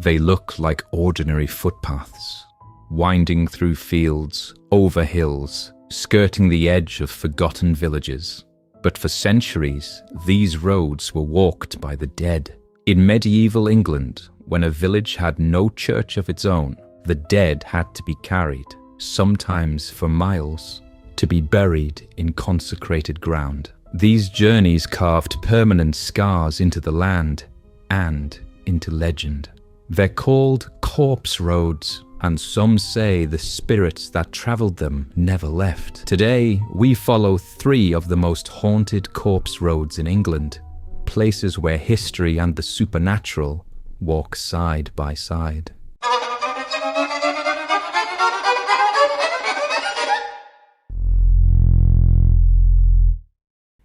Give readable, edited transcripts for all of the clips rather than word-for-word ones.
They look like ordinary footpaths, winding through fields, over hills, skirting the edge of forgotten villages. But for centuries, these roads were walked by the dead. In medieval England, when a village had no church of its own, the dead had to be carried, sometimes for miles, to be buried in consecrated ground. These journeys carved permanent scars into the land and into legend. They're called corpse roads, and some say the spirits that travelled them never left. Today, we follow 3 of the most haunted corpse roads in England, places where history and the supernatural walk side by side.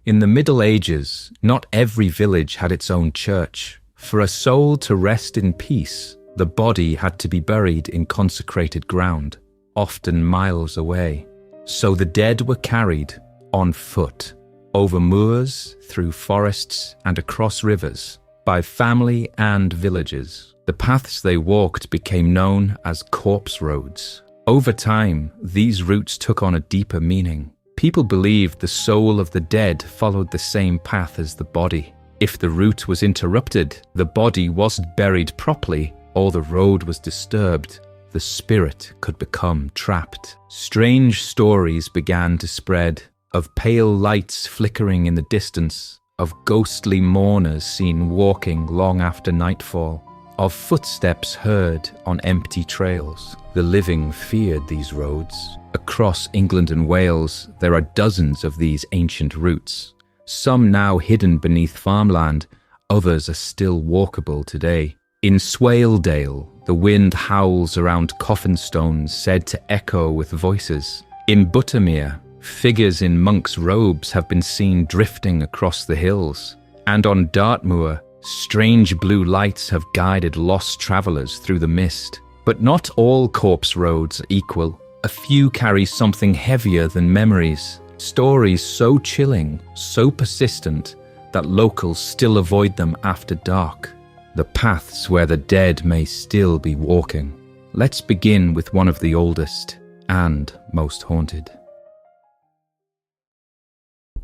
In the Middle Ages, not every village had its own church. For a soul to rest in peace, the body had to be buried in consecrated ground, often miles away. So the dead were carried on foot, over moors, through forests and across rivers, by family and villages. The paths they walked became known as corpse roads. Over time, these routes took on a deeper meaning. People believed the soul of the dead followed the same path as the body. If the route was interrupted, the body wasn't buried properly, or the road was disturbed, the spirit could become trapped. Strange stories began to spread, of pale lights flickering in the distance, of ghostly mourners seen walking long after nightfall, of footsteps heard on empty trails. The living feared these roads. Across England and Wales, there are dozens of these ancient routes. Some now hidden beneath farmland, others are still walkable today. In Swaledale, the wind howls around Coffin Stones said to echo with voices. In Buttermere, figures in monks' robes have been seen drifting across the hills. And on Dartmoor, strange blue lights have guided lost travellers through the mist. But not all corpse roads are equal. A few carry something heavier than memories. Stories so chilling, so persistent, that locals still avoid them after dark. The paths where the dead may still be walking. Let's begin with one of the oldest and most haunted.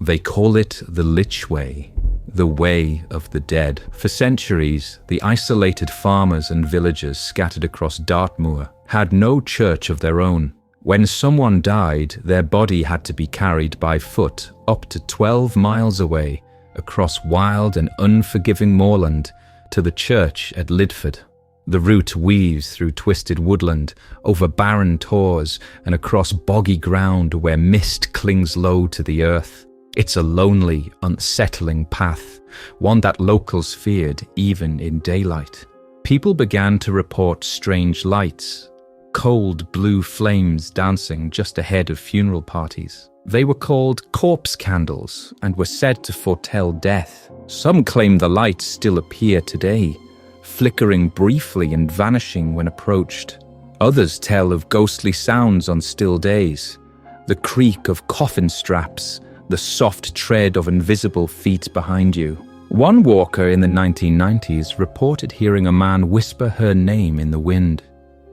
They call it the Lychway, the way of the dead. For centuries, the isolated farmers and villagers scattered across Dartmoor had no church of their own. When someone died, their body had to be carried by foot up to 12 miles away, across wild and unforgiving moorland, to the church at Lydford. The route weaves through twisted woodland, over barren tors, and across boggy ground where mist clings low to the earth. It's a lonely, unsettling path, one that locals feared even in daylight. People began to report strange lights, cold blue flames dancing just ahead of funeral parties. They were called corpse candles and were said to foretell death. Some claim the lights still appear today, flickering briefly and vanishing when approached. Others tell of ghostly sounds on still days, the creak of coffin straps, the soft tread of invisible feet behind you. One walker in the 1990s reported hearing a man whisper her name in the wind.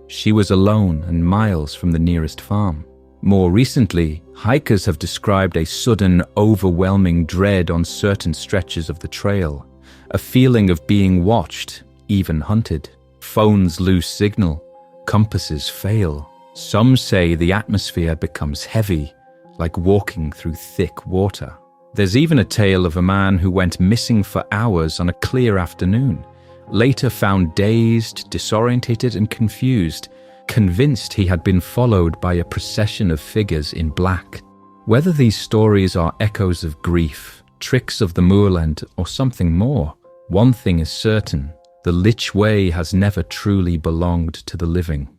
She was alone and miles from the nearest farm. More recently, hikers have described a sudden, overwhelming dread on certain stretches of the trail, a feeling of being watched, even hunted. Phones lose signal, compasses fail. Some say the atmosphere becomes heavy, like walking through thick water. There's even a tale of a man who went missing for hours on a clear afternoon, later found dazed, disorientated and confused, convinced he had been followed by a procession of figures in black. Whether these stories are echoes of grief, tricks of the moorland, or something more, one thing is certain: the Lych Way has never truly belonged to the living.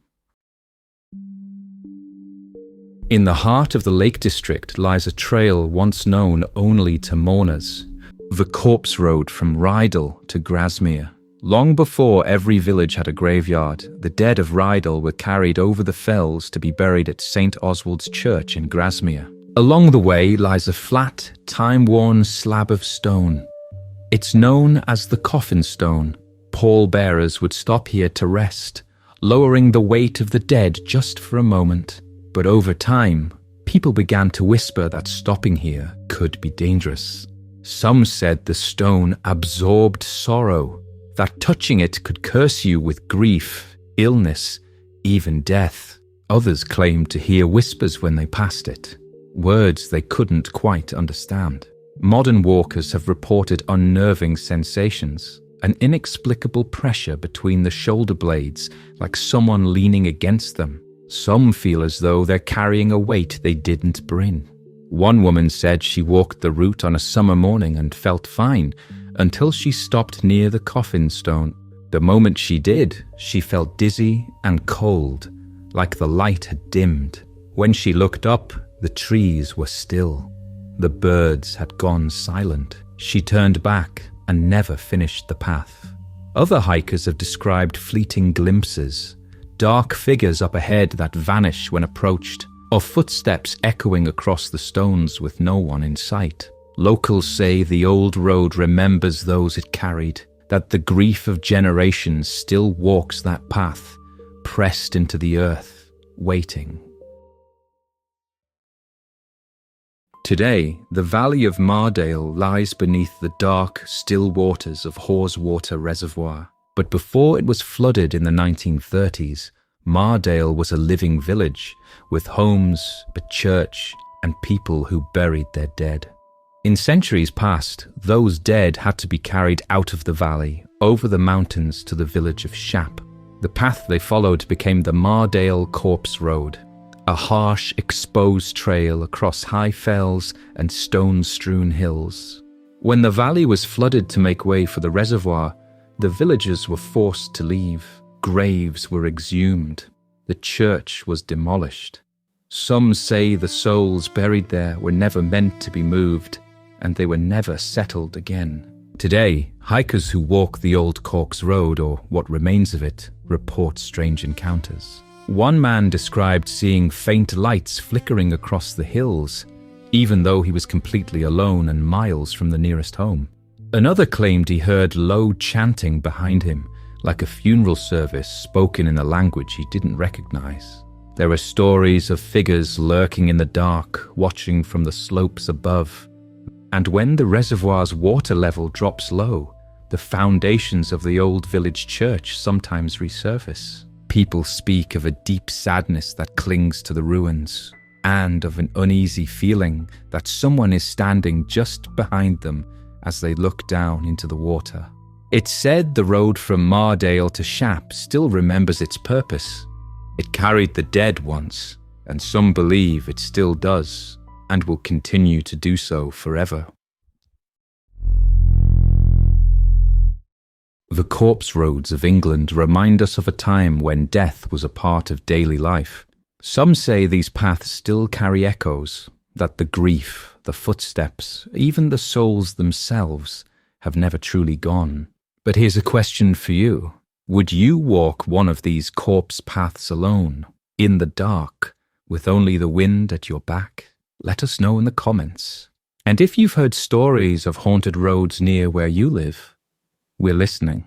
In the heart of the Lake District lies a trail once known only to mourners, the Corpse Road from Rydal to Grasmere. Long before every village had a graveyard, the dead of Rydal were carried over the fells to be buried at St. Oswald's Church in Grasmere. Along the way lies a flat, time-worn slab of stone. It's known as the Coffin Stone, Pallbearers would stop here to rest, lowering the weight of the dead just for a moment. But over time, people began to whisper that stopping here could be dangerous. Some said the stone absorbed sorrow, that touching it could curse you with grief, illness, even death. Others claimed to hear whispers when they passed it, words they couldn't quite understand. Modern walkers have reported unnerving sensations, an inexplicable pressure between the shoulder blades, like someone leaning against them. Some feel as though they're carrying a weight they didn't bring. One woman said she walked the route on a summer morning and felt fine until she stopped near the Coffin Stone. The moment she did, she felt dizzy and cold, like the light had dimmed. When she looked up, the trees were still. The birds had gone silent. She turned back and never finished the path. Other hikers have described fleeting glimpses, dark figures up ahead that vanish when approached, or footsteps echoing across the stones with no one in sight. Locals say the old road remembers those it carried, that the grief of generations still walks that path, pressed into the earth, waiting. Today, the valley of Mardale lies beneath the dark, still waters of Haweswater Reservoir. But before it was flooded in the 1930s, Mardale was a living village, with homes, a church, and people who buried their dead. In centuries past, those dead had to be carried out of the valley, over the mountains to the village of Shap. The path they followed became the Mardale Corpse Road, a harsh, exposed trail across high fells and stone-strewn hills. When the valley was flooded to make way for the reservoir, the villagers were forced to leave. Graves were exhumed. The church was demolished. Some say the souls buried there were never meant to be moved, and they were never settled again. Today, hikers who walk the old Corks Road, or what remains of it, report strange encounters. One man described seeing faint lights flickering across the hills, even though he was completely alone and miles from the nearest home. Another claimed he heard low chanting behind him, like a funeral service spoken in a language he didn't recognize. There are stories of figures lurking in the dark, watching from the slopes above. And when the reservoir's water level drops low, the foundations of the old village church sometimes resurface. People speak of a deep sadness that clings to the ruins, and of an uneasy feeling that someone is standing just behind them as they look down into the water. It's said the road from Mardale to Shap still remembers its purpose. It carried the dead once, and some believe it still does, and will continue to do so forever. The corpse roads of England remind us of a time when death was a part of daily life. Some say these paths still carry echoes, that the grief, the footsteps, even the souls themselves have never truly gone. But here's a question for you. Would you walk one of these corpse paths alone, in the dark, with only the wind at your back? Let us know in the comments. And if you've heard stories of haunted roads near where you live, we're listening.